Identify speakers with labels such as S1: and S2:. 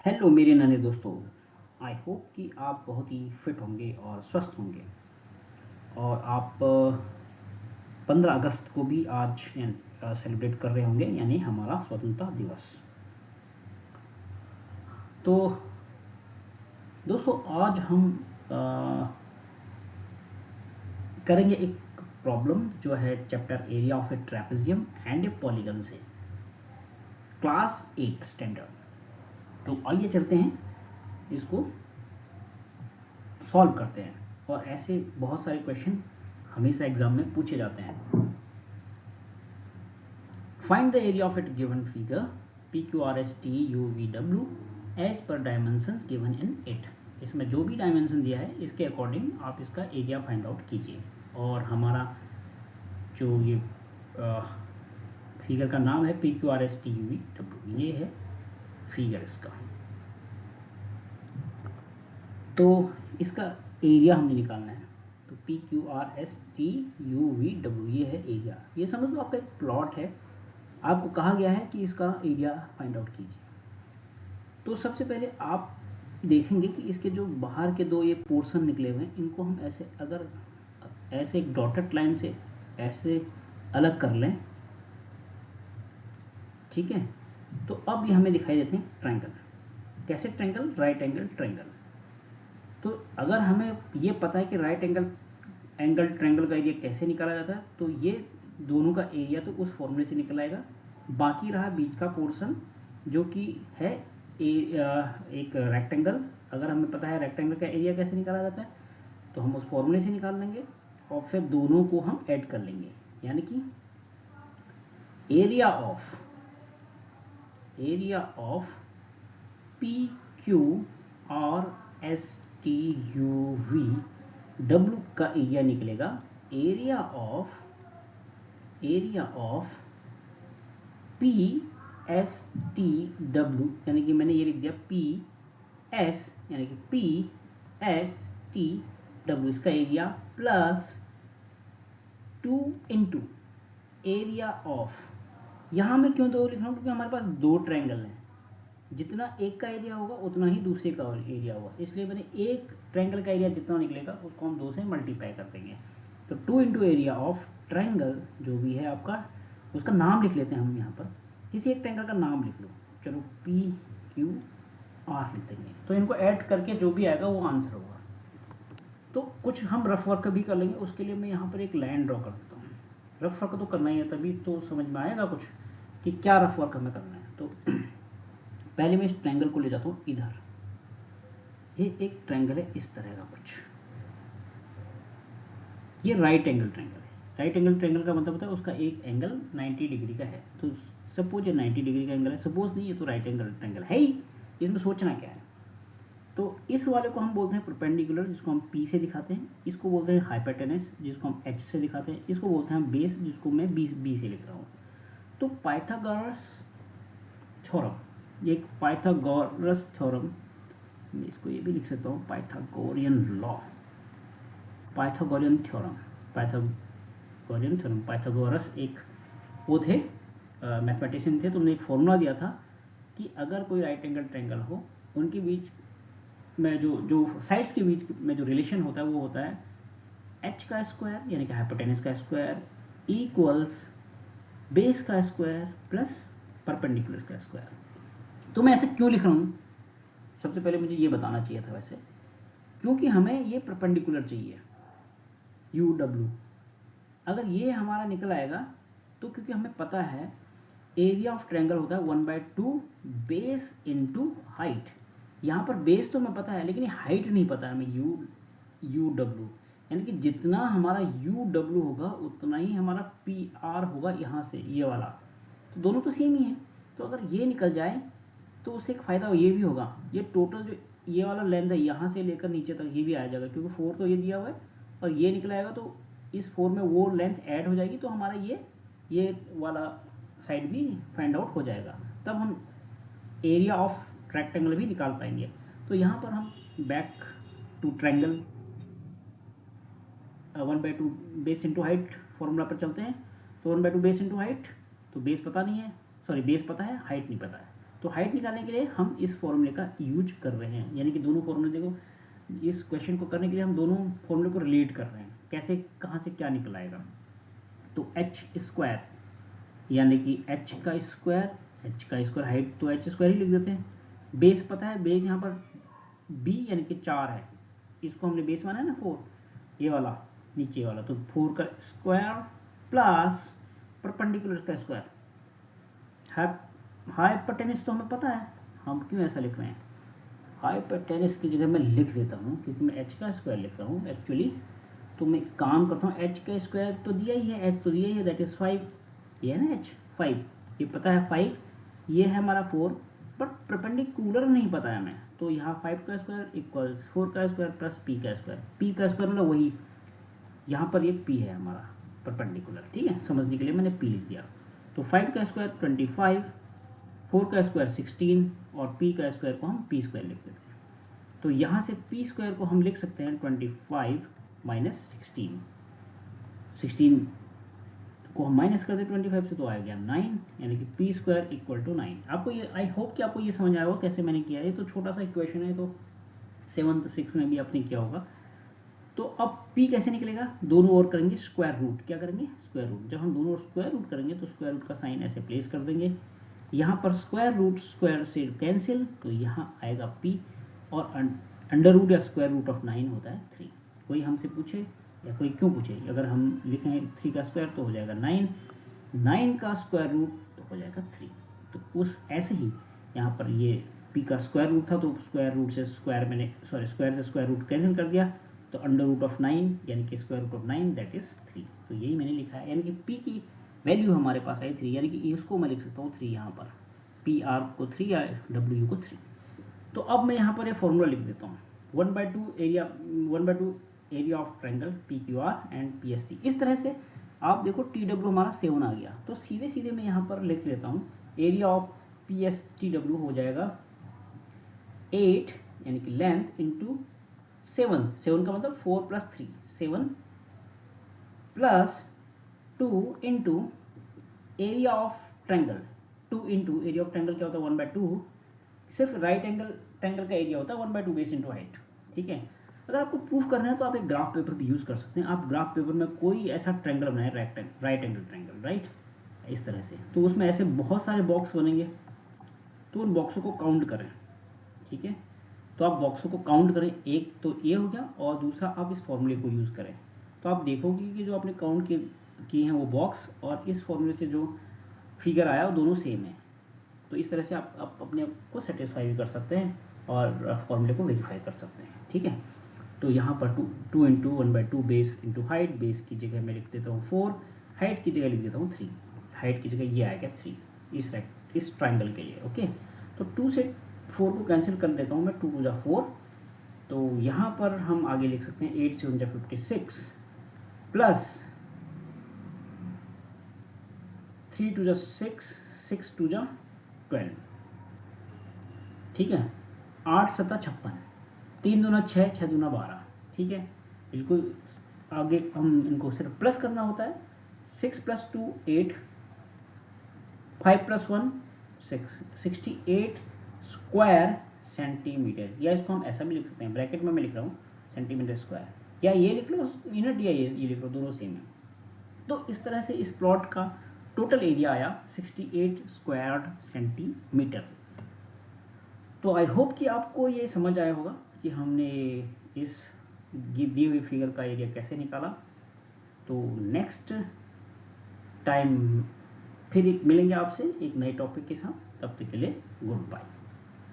S1: Hello मेरे नन्हे दोस्तों। आई होप कि आप बहुत ही फिट होंगे और स्वस्थ होंगे और आप 15 अगस्त को भी आज सेलिब्रेट कर रहे होंगे, यानी हमारा स्वतंत्रता दिवस। तो दोस्तों आज हम अ, करेंगे एक प्रॉब्लम जो है chapter area of A trapezium and A polygon से, क्लास 8 स्टैंडर्ड। तो आइए चलते हैं, इसको सॉल्व करते हैं। और ऐसे बहुत सारे क्वेश्चन हमेशा एग्जाम में पूछे जाते हैं। Find the area of it given figure P Q R S T U V W as per dimensions given in it. इसमें जो भी डायमेंशन दिया है इसके अकॉर्डिंग आप इसका एरिया फाइंड आउट कीजिए। और हमारा जो ये फिगर का नाम है P Q R S T U V W, ये है फिगर इसका। तो इसका एरिया हमने निकालना है। तो P Q R S T U V W ये है एरिया। ये समझ लो आपका एक प्लॉट है, आपको कहा गया है कि इसका एरिया फाइंड आउट कीजिए। तो सबसे पहले आप देखेंगे कि इसके जो बाहर के दो ये पोर्शन निकले हुए हैं, इनको हम ऐसे अगर ऐसे एक डॉटेड लाइन से ऐसे अलग कर लें, ठीक है। तो अब ये हमें दिखाई देते हैं ट्रायंगल। कैसे ट्रायंगल? Right angle triangle. तो अगर हमें ये पता है कि राइट एंगल ट्रायंगल का एरिया कैसे निकाला जाता है, तो ये दोनों का एरिया तो उस फॉर्मूले से निकल आएगा। बाकी रहा बीच का पोर्शन जो कि है एक रेक्टेंगल। अगर हमें पता है रेक्टेंगल का एरिया कैसे निकाला जाता है, तो हम उस फॉर्मूले से निकाल लेंगे और फिर दोनों को हम ऐड कर लेंगे, यानी कि area of P Q R S T U V W का एरिया निकलेगा area of P S T W, यानी कि मैंने ये लिख दिया पी एस, यानी कि पी एस टी डब्ल्यू इसका area plus 2 into area of, यहाँ मैं क्यों दो लिख रहा हूँ क्योंकि हमारे पास दो ट्रायंगल हैं। जितना एक का एरिया होगा उतना ही दूसरे का एरिया होगा, इसलिए मैंने एक ट्रायंगल का एरिया जितना निकलेगा उसको हम 2 से मल्टीप्लाई कर देंगे। तो 2 इंटू एरिया ऑफ ट्रायंगल जो भी है आपका, उसका नाम लिख लेते हैं हम यहाँ पर। किसी एक ट्रायंगल का नाम लिख लो, चलो पी क्यू आर लिख देंगे। तो इनको ऐड करके जो भी आएगा वो आंसर होगा। तो कुछ हम रफ वर्क भी कर लेंगे, उसके लिए मैं यहाँ पर एक लाइन ड्रॉ कर देता हूँ। रफ वर्क तो करना ही है, तभी तो समझ में आएगा कुछ कि क्या रफ वर्क हमें करना है। तो पहले मैं इस ट्रायंगल को ले जाता हूँ इधर। ये एक ट्रायंगल है इस तरह का कुछ, ये राइट एंगल ट्रायंगल है। राइट एंगल ट्रायंगल का मतलब होता है उसका एक एंगल 90 डिग्री का है। तो सपोज ये 90 डिग्री का एंगल है, सपोज नहीं, ये तो राइट एंगल ट्रायंगल है ही, इसमें सोचना क्या है। तो इस वाले को हम बोलते हैं परपेंडिकुलर, जिसको हम पी से दिखाते हैं। इसको बोलते हैं हाइपोटेनस, जिसको हम एच से दिखाते हैं। इसको बोलते हैं बेस, जिसको मैं बी से लिख रहा हूँ। तो पाइथागोरस थ्योरम, ये एक पाइथागोरस थ्योरम, मैं इसको ये भी लिख सकता हूँ Pythagorean law, Pythagorean theorem, Pythagorean theorem. Pythagoras एक वो थे मैथमेटिशियन थे, तो उन्होंने एक फॉर्मूला दिया था कि अगर कोई राइट एंगल ट्रायंगल हो, उनके बीच में जो साइड्स के बीच में जो रिलेशन होता है वो होता है एच का स्क्वायर, यानी कि हाइपोटेनस का स्क्वायर इक्वल्स बेस का स्क्वायर प्लस परपेंडिकुलर का स्क्वायर। तो मैं ऐसे क्यों लिख रहा हूँ, सबसे पहले मुझे ये बताना चाहिए था वैसे, क्योंकि हमें ये परपेंडिकुलर चाहिए यू डब्ल्यू। अगर ये हमारा निकल आएगा तो क्योंकि हमें पता है एरिया ऑफ ट्रायंगल होता है 1/2 बेस इनटू हाइट। यहाँ पर बेस तो हमें पता है लेकिन हाइट नहीं पता है हमें, यू डब्ल्यू, यानी कि जितना हमारा यू डब्ल्यू होगा उतना ही हमारा पी आर होगा यहाँ से ये वाला। तो दोनों तो सेम ही है। तो अगर ये निकल जाए तो उससे एक फ़ायदा ये भी होगा, ये टोटल जो ये वाला लेंथ है यहाँ से लेकर नीचे तक ये भी आ जाएगा, क्योंकि 4 तो ये दिया हुआ है और ये निकला आएगा तो इस 4 में वो लेंथ ऐड हो जाएगी, तो हमारा ये वाला साइड भी फाइंड आउट हो जाएगा। तब हम एरिया ऑफ रेक्टेंगल भी निकाल पाएंगे। तो यहाँ पर हम back to triangle 1/2 base into height formula पर चलते हैं। तो 1/2 बेस इंटू हाइट, तो बेस पता नहीं है, सॉरी बेस पता है, हाइट नहीं पता है। तो हाइट निकालने के लिए हम इस फॉर्मूले का यूज कर रहे हैं, यानी कि दोनों फॉर्मूले, देखो इस क्वेश्चन को करने के लिए हम दोनों फॉर्मूले को रिलेट कर रहे हैं, कैसे कहाँ से क्या निकल आएगा। तो एच स्क्वायर यानी कि एच का स्क्वायर हाइट तो एच स्क्वायर ही लिख देते हैं। बेस पता है, बेस यहाँ पर बी यानी कि 4 है, इसको हमने बेस माना है ना 4, ये वाला नीचे वाला, तो 4 का स्क्वायर प्लस परपेंडिकुलर का स्क्वायर। हाइपोटेनस तो हमें पता है, हम क्यों ऐसा लिख रहे हैं, हाइपोटेनस की जगह मैं लिख देता हूँ क्योंकि मैं एच का स्क्वायर लिख रहा हूँ एक्चुअली। तो मैं काम करता हूँ, एच का स्क्वायर तो दिया ही है, एच तो दिया ही है, दैट इज़ 5, ये है ना एच 5, ये पता है 5, ये है हमारा 4, बट परपेंडिकुलर नहीं पता है हमें। तो यहाँ 5 का स्क्वायर इक्वल्स 4 का स्क्वायर प्लस पी का स्क्वायर। पी का स्क्वायर मतलब वही, यहाँ पर ये पी है हमारा परपेंडिकुलर, ठीक है, समझने के लिए मैंने पी लिख दिया। तो 5 का स्क्वायर 25, 4 का स्क्वायर 16 और पी का स्क्वायर को हम पी स्क्वायर लिख देते हैं। तो यहाँ से पी स्क्वायर को हम लिख सकते हैं 25 माइनस 16 को हम माइनस कर दें 25 से तो आ गया 9, यानी कि पी स्क्वायर इक्वल टू 9। आपको ये, आई होप कि आपको ये समझ आया होगा कैसे मैंने किया है। ये तो छोटा सा इक्वेशन है, तो 7th 6th में भी आपने किया होगा। तो अब p कैसे निकलेगा, दोनों ओर करेंगे स्क्वायर रूट, क्या करेंगे स्क्वायर रूट। जब हम दोनों ओर स्क्वायर रूट करेंगे तो स्क्वायर रूट का साइन ऐसे प्लेस कर देंगे, यहाँ पर स्क्वायर रूट स्क्वायर से कैंसिल, तो यहाँ आएगा p, और अंडर रूट या स्क्वायर रूट ऑफ 9 होता है 3। कोई हमसे पूछे या कोई क्यों पूछे, अगर हम लिखें 3 का स्क्वायर तो हो जाएगा 9, 9 का स्क्वायर रूट तो हो जाएगा 3। तो उस ऐसे ही यहाँ पर ये p का स्क्वायर रूट था, तो स्क्वायर रूट से स्क्वायर मैंने स्क्वायर से स्क्वायर रूट कैंसिल कर दिया, तो अंडर रूट ऑफ 9 यानी कि square root of 9 that is 3। तो यही मैंने लिखा है, यानी कि p की वैल्यू हमारे पास आई 3, यानी कि इसको मैं लिख सकता हूँ 3 यहाँ पर, पी आर को 3 या डब्ल्यू को 3। तो अब मैं यहाँ पर ये फॉर्मूला लिख देता हूँ, 1/2 area of triangle P Q are and P S T. इस तरह से आप देखो टी डब्ल्यू हमारा 7 आ गया, तो सीधे सीधे मैं यहाँ पर लिख लेता हूँ area of P S T W हो जाएगा 8 यानी कि लेंथ इंटू 7, 7 का मतलब 4 + 3, 7 plus 2 into area of triangle, 2 into area of triangle क्या होता है 1/2, सिर्फ राइट एंगल ट्रायंगल का एरिया होता है 1/2 बेस इंटू हाइट, ठीक है। अगर आपको प्रूफ करना है तो आप एक ग्राफ पेपर भी यूज़ कर सकते हैं। आप ग्राफ पेपर में कोई ऐसा ट्रायंगल बनाए, राइट एंगल ट्रायंगल, राइट, इस तरह से, तो उसमें ऐसे बहुत सारे बॉक्स बनेंगे, तो उन बॉक्सों को काउंट करें, ठीक है। तो आप बॉक्सों को काउंट करें, एक तो ये हो गया और दूसरा आप इस फॉर्मूले को यूज़ करें, तो आप देखोगे कि जो आपने काउंट किए हैं वो बॉक्स और इस फॉर्मूले से जो फिगर आया वो दोनों सेम है। तो इस तरह से आप अपने आप को सेटिस्फाई भी कर सकते हैं और फॉर्मूले को वेरीफाई कर सकते हैं, ठीक है। तो यहाँ पर 2 into 1/2 base into height, base की जगह मैं लिख देता हूँ 4, हाइट की जगह लिख देता हूँ 3, हाइट की जगह ये आएगा 3 इस ट्राइंगल के लिए, ओके। तो 2 से 4 को कैंसिल कर देता हूँ मैं, 2 × 4, तो यहाँ पर हम आगे लिख सकते हैं 8 से 56 प्लस 3 × 6, 6 × 12, ठीक है, 8 × 7 = 56, 3 दूना 6, 6 दूना 12, ठीक है। बिल्कुल आगे हम इनको सिर्फ प्लस करना होता है, 6 + 2 8, 5 + 1 6, 68 स्क्वायर सेंटीमीटर, या इसको हम ऐसा भी लिख सकते हैं, ब्रैकेट में मैं लिख रहा हूँ सेंटीमीटर स्क्वायर, या ये लिख लो यूनिट, या ये लिख लो, दोनों सेम है। तो इस तरह से इस प्लॉट का टोटल एरिया आया 68 स्क्वायर सेंटीमीटर। तो आई होप कि आपको ये समझ आया होगा कि हमने इस दी हुई फिगर का एरिया कैसे निकाला। तो नेक्स्ट टाइम फिर मिलेंगे आपसे एक नए टॉपिक के साथ, तब तक के लिए गुड बाय।